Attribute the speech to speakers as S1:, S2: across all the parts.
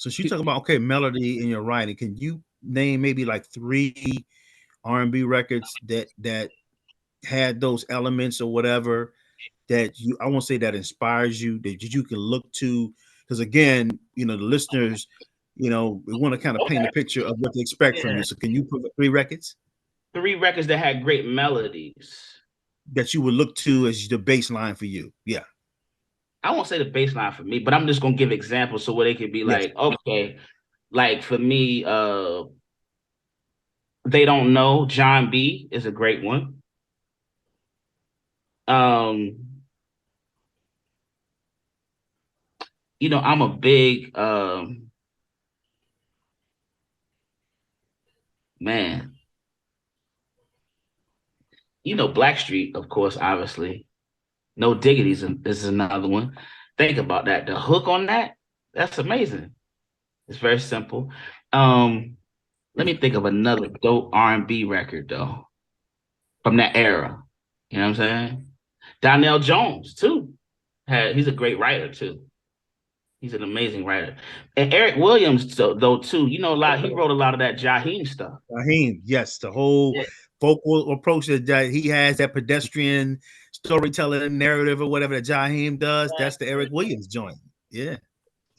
S1: So she talking about, okay, melody in your writing. Can you name maybe like 3 R&B records that had those elements or whatever that you, I won't say that inspires you, that you can look to? Because again, the listeners, we want to kind of paint a picture of what to expect from
S2: Yeah.
S1: you. So can you put 3 records
S2: 3 records that had great melodies.
S1: that you would look to as the baseline for you? Yeah.
S2: I won't say the baseline for me, but I'm just gonna give examples so where they could be
S1: Yes.
S2: like, okay, like for me, They Don't Know, John B is a great one. Um, I'm a big man, Blackstreet, of course, obviously. No Diggity's is another one. Think about that. The hook on that's amazing. It's very simple. Let me think of another dope R&B record though from that era. You know what I'm saying? Donnell Jones too. He's a great writer too. He's an amazing writer. And Eric Williams though too. He wrote a lot of that Jaheim stuff.
S1: Raheem, yes, the whole
S2: Yeah,
S1: vocal approach that he has, that pedestrian storytelling narrative or whatever that Jaheim does, that's the Eric Williams joint. Yeah.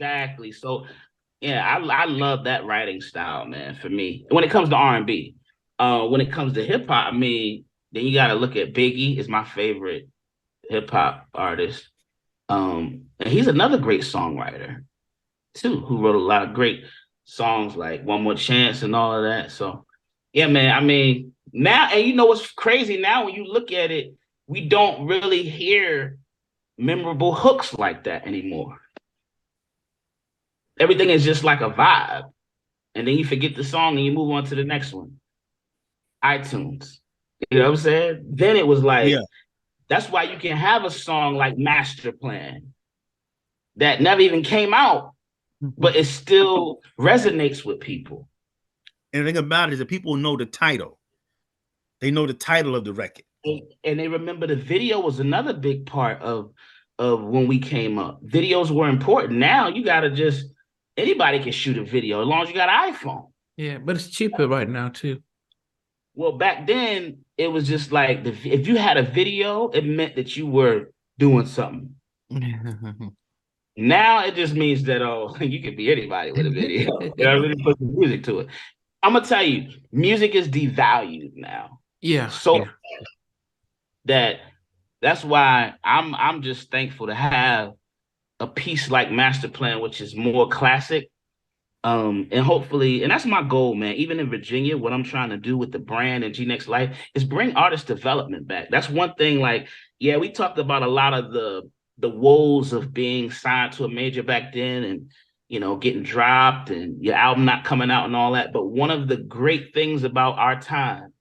S2: exactly. So yeah, I love that writing style, man. For me, when it comes to R&B, when it comes to hip hop, I mean, then you got to look at Biggie is my favorite hip hop artist. And he's another great songwriter too, who wrote a lot of great songs like One More Chance and all of that. So yeah, man. I mean, now, and you know what's crazy now when you look at it, we don't really hear memorable hooks like that anymore. Everything is just like a vibe. And then you forget the song and you move on to the next one. iTunes. You know what I'm saying? Then it was like,
S1: Yeah.
S2: that's why you can have a song like Master Plan that never even came out, but it still resonates with people.
S1: And the thing about it is that people know the title. They know the title of the record.
S2: And they remember the video was another big part of when we came up. Videos were important. Now you gotta just anybody can shoot a video as long as you got an iPhone.
S3: Yeah, but it's cheaper right now too.
S2: Well, back then it was just like if you had a video, it meant that you were doing something. Now it just means that you can be anybody with a video. You know, really put some music to it. I'm gonna tell you, music is devalued now.
S3: Yeah.
S2: So
S3: yeah.
S2: that's why I'm just thankful to have a piece like Master Plan, which is more classic. And hopefully, and that's my goal, man. Even in Virginia, what I'm trying to do with the brand and G Next Life is bring artist development back. That's one thing. Like, yeah, we talked about a lot of the woes of being signed to a major back then, and getting dropped and your album not coming out and all that. But one of the great things about our time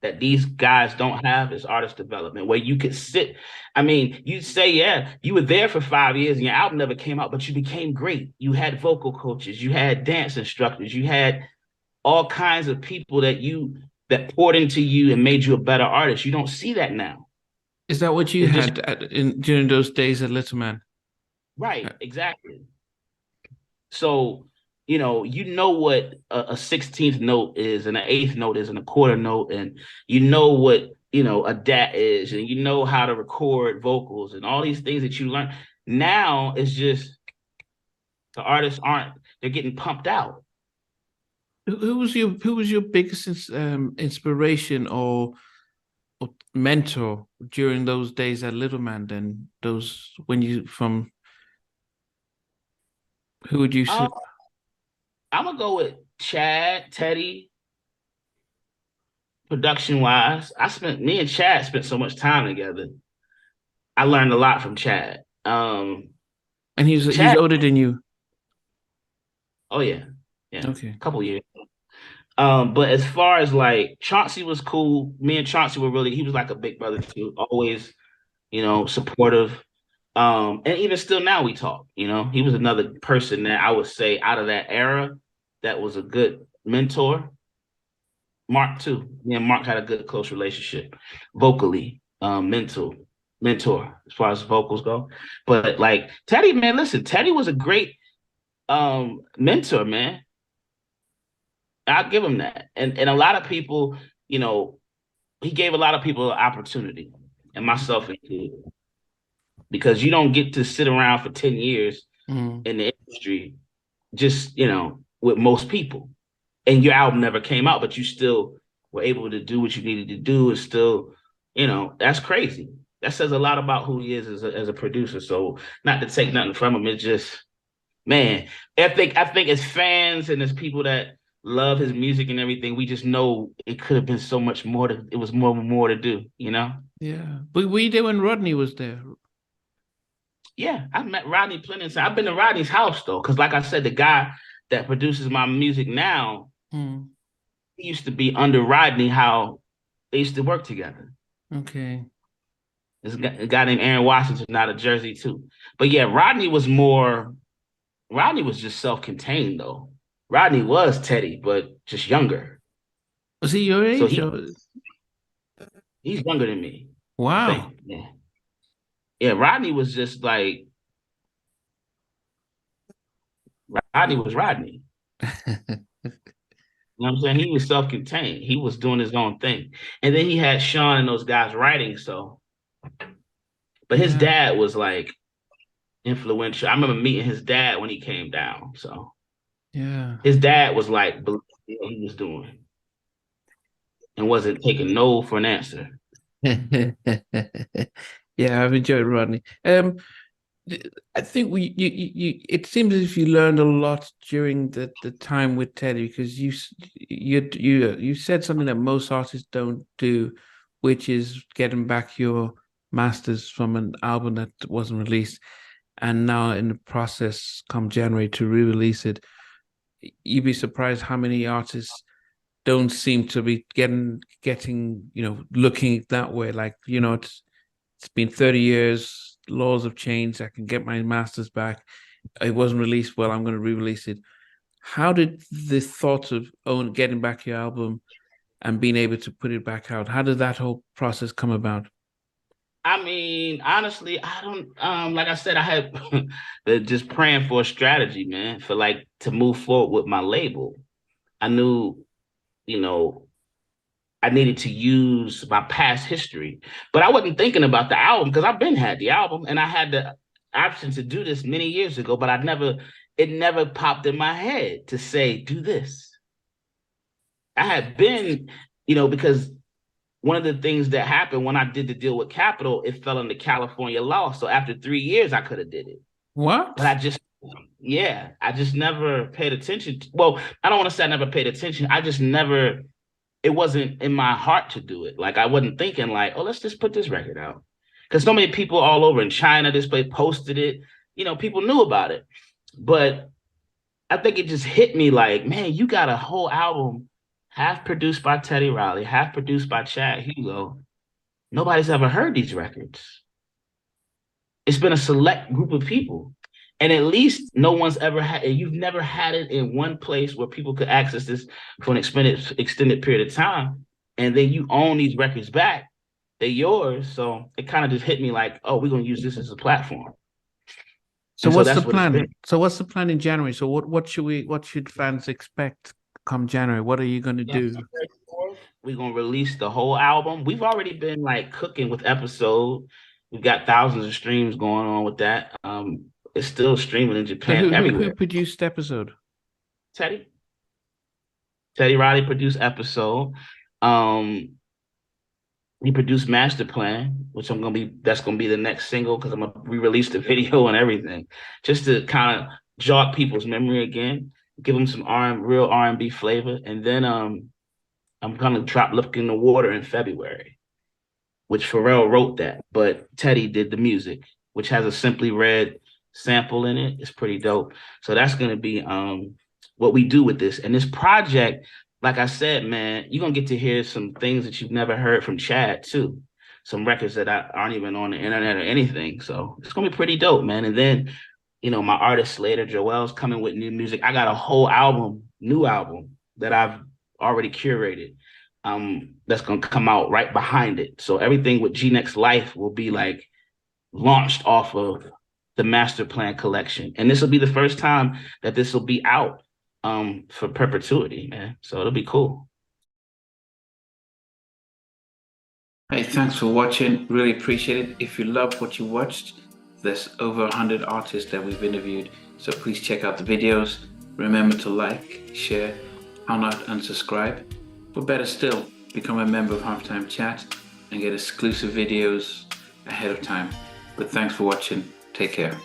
S2: that these guys don't have is artist development, where you could sit. I mean, you'd say, yeah, you were there for 5 years and your album never came out, but you became great. You had vocal coaches, you had dance instructors, you had all kinds of people that poured into you and made you a better artist. You don't see that now.
S3: Is that what you had during those days at Little Man?
S2: Right, exactly. So, you know what a 16th note is and an 8th note is and a quarter note, and you know what a DAT is, and you know how to record vocals and all these things that you learn. Now it's just the artists they're getting pumped out.
S3: Who was your biggest inspiration or mentor during those days at Little Man? Then who would you say?
S2: I'm gonna go with Chad, Teddy. Production wise, me and Chad spent so much time together. I learned a lot from Chad.
S3: And he's older than you.
S2: Oh yeah.
S3: Okay.
S2: A couple years. But as far as like Chauncey was cool. Me and Chauncey he was like a big brother too, always, supportive. And even still now we talk, he was another person that I would say out of that era that was a good mentor. Mark too. Me and Mark had a good close relationship vocally, mentor as far as vocals go. But like Teddy, man, listen, Teddy was a great Mentor, man. I'll give him that. And a lot of people, you know, he gave a lot of people an opportunity, and myself included, because you don't get to sit around for 10 years in the industry just, with most people. And your album never came out, but you still were able to do what you needed to do. And still, that's crazy. That says a lot about who he is as a producer. So not to take nothing from him, it's just, man, I think as fans and as people that love his music and everything, we just know it could have been so much more. It was more to do,
S3: Yeah. But were you there when Rodney was there?
S2: Yeah, I met Rodney plenty of times. I've been to Rodney's house though, because like I said, the guy that produces my music now, he used to be under Rodney. How they used to work together.
S3: Okay.
S2: There's a guy named Aaron Washington out of Jersey too. But yeah, Rodney was just self-contained though. Rodney was Teddy, but just younger.
S3: Was he your age?
S2: He's younger than me.
S3: Wow.
S2: Yeah. Yeah, Rodney was just like, Rodney was Rodney. You know what I'm saying? He was self-contained. He was doing his own thing. And then he had Sean and those guys writing, so. But his dad was like influential. I remember meeting his dad when he came down. So
S3: yeah.
S2: His dad was like, what he was doing and wasn't taking no for an answer.
S3: Yeah, I've enjoyed Rodney. I think it seems as if you learned a lot during the time with Teddy, because you said something that most artists don't do, which is getting back your masters from an album that wasn't released, and now in the process come January to re-release it. You'd be surprised how many artists don't seem to be getting looking that way. Like, it's been 30 years, laws have changed, I can get my masters back. It wasn't released, well, I'm going to re-release it. How did the thought of getting back your album and being able to put it back out, how did that whole process come about?
S2: I mean, honestly, I don't, like I said, I had just praying for a strategy, man, for like to move forward with my label. I knew, I needed to use my past history, but I wasn't thinking about the album because I've been had the album and I had the option to do this many years ago, but it never popped in my head to say, do this. I had been, because one of the things that happened when I did the deal with Capitol, it fell under California law. So after 3 years, I could have did it.
S3: What?
S2: But I just never paid attention. Well, I don't want to say I never paid attention. I just never, it wasn't in my heart to do it. Like I wasn't thinking like, oh, let's just put this record out. Because so many people all over in China, this place posted it. People knew about it. But I think it just hit me like, man, you got a whole album half produced by Teddy Riley, half produced by Chad Hugo. Nobody's ever heard these records. It's been a select group of people. And at least no one's ever had, you've never had it in one place where people could access this for an extended period of time. And then you own these records back. They're yours. So it kind of just hit me like, oh, we're going to use this as a platform.
S3: So what's the plan? So what's the plan in January? So what should fans expect come January? What are you going to do?
S2: We're going to release the whole album. We've already been like cooking with episodes. We've got thousands of streams going on with that. It's still streaming in Japan.
S3: So
S2: everywhere.
S3: Who produced episode?
S2: Teddy Riley produced episode. He produced Master Plan, which that's gonna be the next single because I'm gonna re-release the video and everything, just to kind of jog people's memory again, give them some real R&B flavor, and then I'm gonna drop "Look in the Water" in February, which Pharrell wrote that, but Teddy did the music, which has a Simply Red sample in it. It's pretty dope. So that's gonna be what we do with this. And this project, like I said, man, you're gonna get to hear some things that you've never heard from Chad too. Some records that aren't even on the internet or anything. So it's gonna be pretty dope, man. And then, my artist Slater Joel's coming with new music. I got a whole new album that I've already curated. That's gonna come out right behind it. So everything with G Next Life will be like launched off of the Master Plan collection. And this will be the first time that this will be out for perpetuity, man. So it'll be cool.
S3: Hey, thanks for watching. Really appreciate it. If you love what you watched, there's over 100 artists that we've interviewed. So please check out the videos. Remember to like, share, how not unsubscribe. Or better still, become a member of Halftime Chat and get exclusive videos ahead of time. But thanks for watching. Take care.